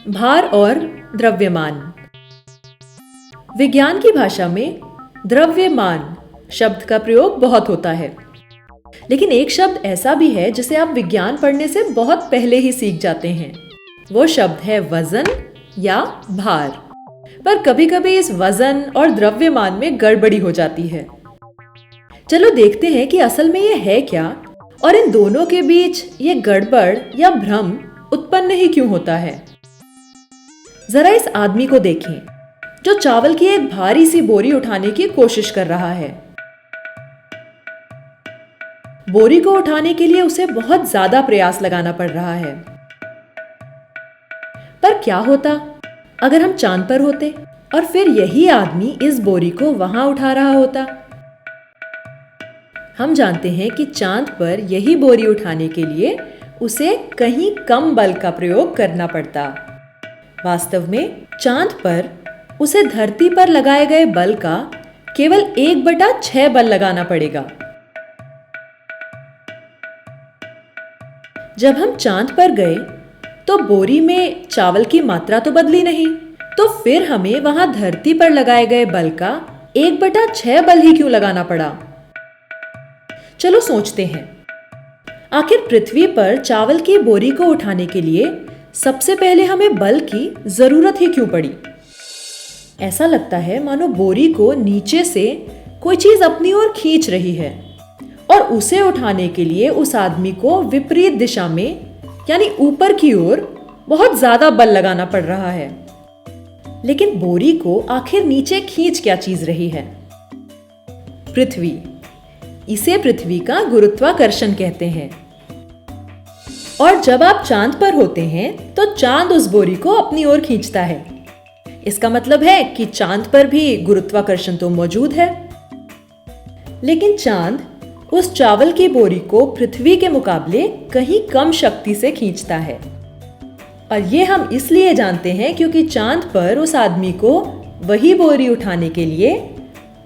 भार और द्रव्यमान। विज्ञान की भाषा में द्रव्यमान शब्द का प्रयोग बहुत होता है, लेकिन एक शब्द ऐसा भी है जिसे आप विज्ञान पढ़ने से बहुत पहले ही सीख जाते हैं। वो शब्द है वजन या भार। पर कभी-कभी इस वजन और द्रव्यमान में गड़बड़ी हो जाती है। चलो देखते हैं कि असल में ये है क्या और इन दोनों के बीच ये गड़बड़ या भ्रम उत्पन्न ही क्यों होता है। जरा इस आदमी को देखें जो चावल की एक भारी सी बोरी उठाने की कोशिश कर रहा है। बोरी को उठाने के लिए उसे बहुत ज्यादा प्रयास लगाना पड़ रहा है। पर क्या होता अगर हम चांद पर होते और फिर यही आदमी इस बोरी को वहां उठा रहा होता? हम जानते हैं कि चांद पर यही बोरी उठाने के लिए उसे कहीं कम बल का प्रयोग करना पड़ता। वास्तव में चांद पर उसे धरती पर लगाए गए बल का केवल 1/6 बल लगाना पड़ेगा। जब हम चांद पर गए तो बोरी में चावल की मात्रा तो बदली नहीं, तो फिर हमें वहां धरती पर लगाए गए बल का 1/6 बल ही क्यों लगाना पड़ा? चलो सोचते हैं, आखिर पृथ्वी पर चावल की बोरी को उठाने के लिए सबसे पहले हमें बल की जरूरत ही क्यों पड़ी? ऐसा लगता है मानो बोरी को नीचे से कोई चीज अपनी ओर खींच रही है और उसे उठाने के लिए उस आदमी को विपरीत दिशा में यानी ऊपर की ओर बहुत ज्यादा बल लगाना पड़ रहा है। लेकिन बोरी को आखिर नीचे खींच क्या चीज रही है? पृथ्वी। इसे पृथ्वी का गुरुत्वाकर्षण कहते हैं। और जब आप चांद पर होते हैं तो चांद उस बोरी को अपनी ओर खींचता है। इसका मतलब है कि चांद पर भी गुरुत्वाकर्षण तो मौजूद है, लेकिन चांद उस चावल की बोरी को पृथ्वी के मुकाबले कहीं कम शक्ति से खींचता है। और ये हम इसलिए जानते हैं क्योंकि चांद पर उस आदमी को वही बोरी उठाने के लिए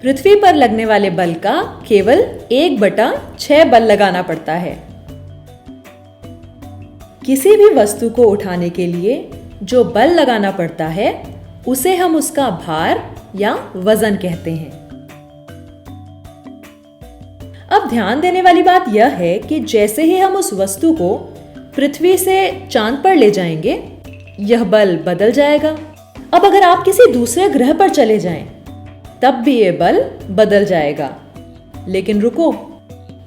पृथ्वी पर लगने वाले बल का केवल 1/6 बल लगाना पड़ता है। किसी भी वस्तु को उठाने के लिए जो बल लगाना पड़ता है उसे हम उसका भार या वजन कहते हैं। अब ध्यान देने वाली बात यह है कि जैसे ही हम उस वस्तु को पृथ्वी से चांद पर ले जाएंगे, यह बल बदल जाएगा। अब अगर आप किसी दूसरे ग्रह पर चले जाएं, तब भी यह बल बदल जाएगा। लेकिन रुको,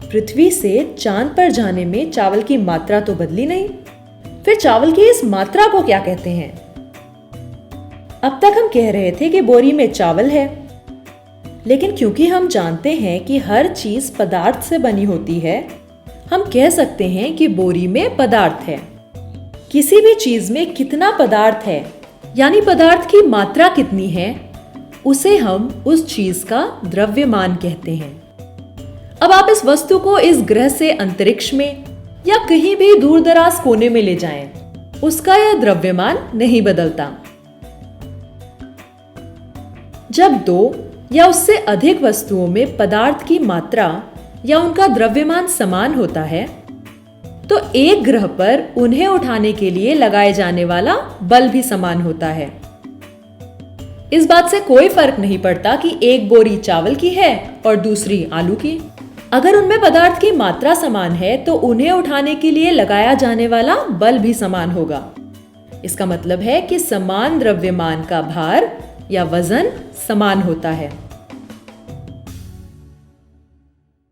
पृथ्वी से चांद पर जाने में चावल की मात्रा तो बदली नहीं। फिर चावल की इस मात्रा को क्या कहते हैं? अब तक हम कह रहे थे कि बोरी में चावल है, लेकिन क्योंकि हम जानते हैं कि हर चीज पदार्थ से बनी होती है, हम कह सकते हैं कि बोरी में पदार्थ है। किसी भी चीज में कितना पदार्थ है यानी पदार्थ की मात्रा कितनी है, उसे हम उस चीज का द्रव्यमान कहते हैं। अब आप इस वस्तु को इस ग्रह से अंतरिक्ष में या कहीं भी दूर दराज कोने में ले जाएं, उसका यह द्रव्यमान नहीं बदलता। जब 2 या उससे अधिक वस्तुओं में पदार्थ की मात्रा या उनका द्रव्यमान समान होता है, तो एक ग्रह पर उन्हें उठाने के लिए लगाए जाने वाला बल भी समान होता है। इस बात से कोई फर्क नहीं पड़ता कि एक बोरी चावल की है और दूसरी आलू की। अगर उनमें पदार्थ की मात्रा समान है तो उन्हें उठाने के लिए लगाया जाने वाला बल भी समान होगा। इसका मतलब है कि समान द्रव्यमान का भार या वजन समान होता है।